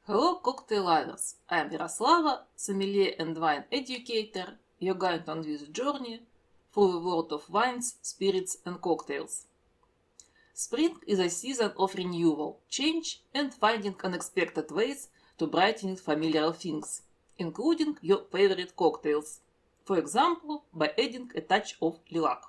Hello cocktail lovers, I am Yaroslava, sommelier and wine educator, your guide on this journey through the world of wines, spirits and cocktails. Spring is a season of renewal, change and finding unexpected ways to brighten familiar things, including your favorite cocktails, for example by adding a touch of lilac.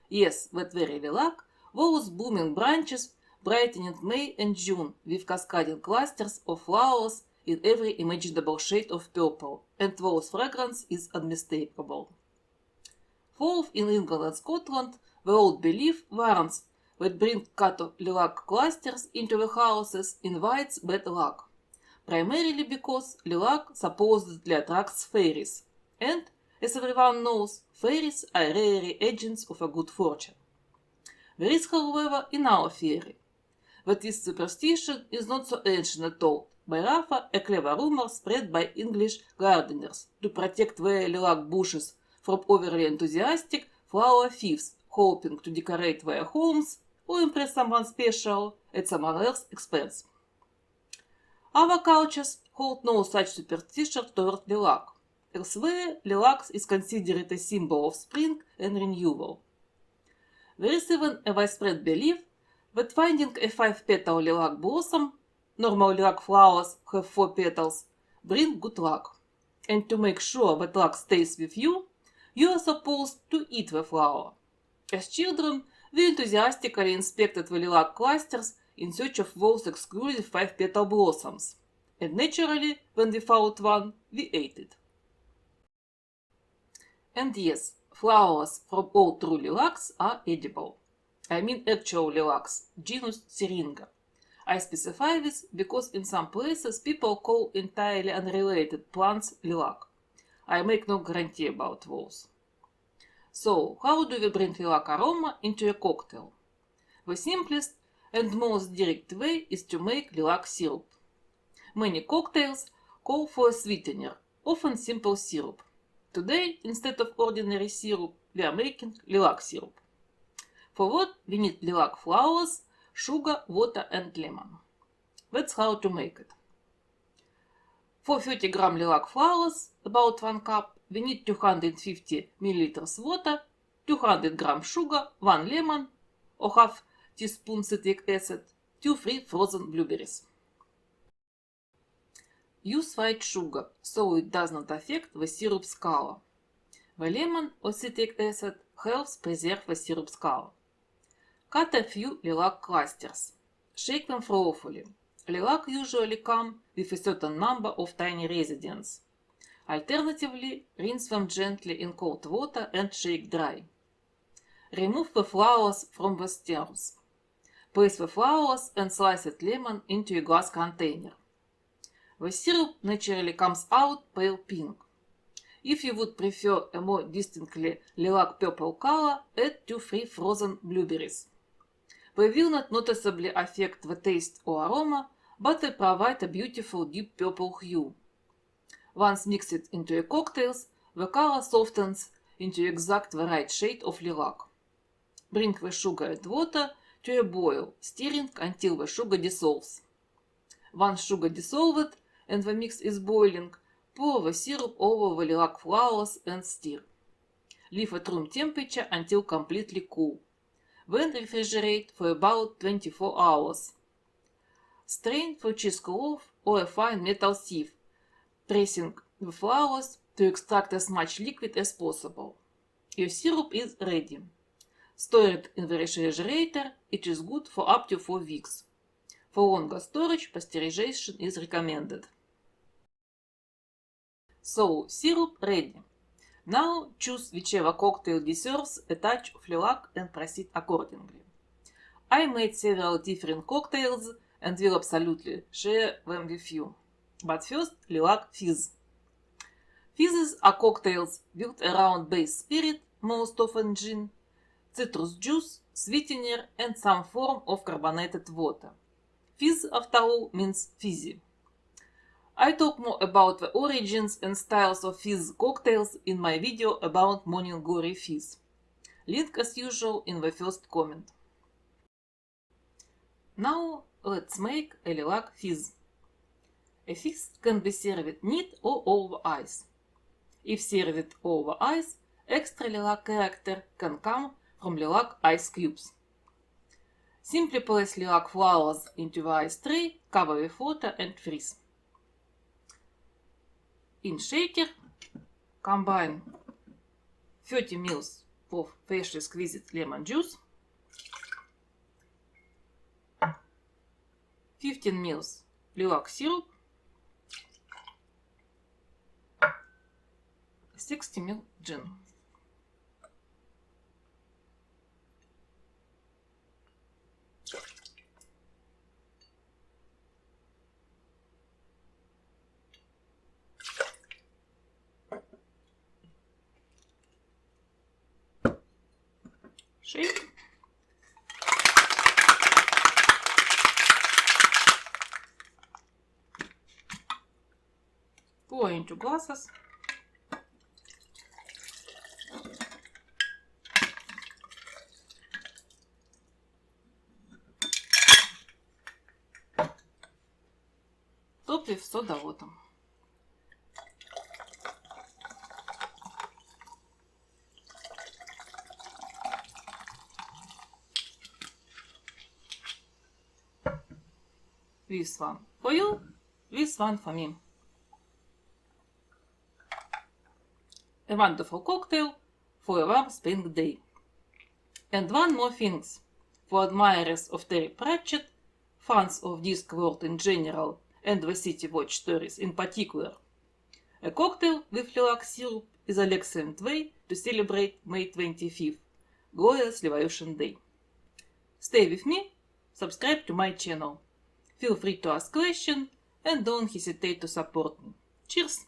Yes, that very lilac, those blooming branches brightening May and June with cascading clusters of flowers in every imaginable shade of purple, and whose fragrance is unmistakable. Fall in England and Scotland, the old belief warns that bring cut of lilac clusters into the houses invites bad luck, primarily because lilac supposedly attracts fairies, and, as everyone knows, fairies are rarely agents of a good fortune. There is, however, another theory that this superstition is not so ancient at all, but rather a clever rumor spread by English gardeners to protect their lilac bushes from overly enthusiastic flower thieves hoping to decorate their homes or impress someone special at someone else's expense. Other cultures hold no such superstition toward lilac. Elsewhere, lilac is considered a symbol of spring and renewal. There is even a widespread belief that finding a 5-petal lilac blossom, normal lilac flowers have 4 petals, bring good luck. And to make sure that luck stays with you, you are supposed to eat the flower. As children, we enthusiastically inspected the lilac clusters in search of those exclusive 5-petal blossoms. And naturally, when we found one, we ate it. And yes, flowers from all true lilacs are edible. I mean actual lilacs, genus Syringa. I specify this because in some places people call entirely unrelated plants lilac. I make no guarantee about those. So, how do we bring lilac aroma into a cocktail? The simplest and most direct way is to make lilac syrup. Many cocktails call for a sweetener, often simple syrup. Today, instead of ordinary syrup, we are making lilac syrup. For that, we need lilac flowers, sugar, water and lemon. That's how to make it. For 30 gram lilac flowers, about 1 cup, we need 250 milliliters water, 200 gram sugar, 1 lemon, or half teaspoon citric acid, 2 free frozen blueberries. Use white sugar, so it does not affect the syrup's color. The lemon or citric acid helps preserve the syrup's color. Cut a few lilac clusters. Shake them thoroughly. Lilac usually come with a certain number of tiny residents. Alternatively, rinse them gently in cold water and shake dry. Remove the flowers from the stems. Place the flowers and sliced lemon into a glass container. The syrup naturally comes out pale pink. If you would prefer a more distinctly lilac purple color, add 2 free frozen blueberries. They will not noticeably affect the taste or aroma, but they provide a beautiful deep purple hue. Once mixed into a cocktail, the color softens into exact the right shade of lilac. Bring the sugar and water to a boil, stirring until the sugar dissolves. Once sugar dissolved and the mix is boiling, pour the syrup over the lilac flowers and stir. Leave at room temperature until completely cool. Then refrigerate for about 24 hours. Strain through cheesecloth or a fine metal sieve, pressing the flowers to extract as much liquid as possible. Your syrup is ready. Store it in the refrigerator. It is good for up to 4 weeks. For longer storage, pasteurization is recommended. So, syrup ready. Now choose whichever cocktail deserves a touch of lilac and proceed accordingly. I made several different cocktails and will absolutely share them with you. But first, lilac fizz. Fizzes are cocktails built around base spirit, most often gin, citrus juice, sweetener and some form of carbonated water. Fizz, after all, means fizzy. I talk more about the origins and styles of fizz cocktails in my video about Morning Glory Fizz. Link as usual in the first comment. Now let's make a lilac fizz. A feast can be served neat or over ice. If served over ice, extra lilac character can come from lilac ice cubes. Simply place lilac flowers into the ice tray, cover with water and freeze. In shaker, combine 30 ml of freshly squeezed lemon juice, 15 ml lilac syrup, 60 ml gin. Shake. Pour into glasses. Top with soda water. This one for you, this one for me. A wonderful cocktail for a warm spring day. And one more thing, for admirers of Terry Pratchett, fans of Discworld in general and the City Watch stories in particular, a cocktail with lilac syrup is an excellent way to celebrate May 25th, Glorious Revolution Day. Stay with me, subscribe to my channel. Feel free to ask questions and don't hesitate to support me. Cheers!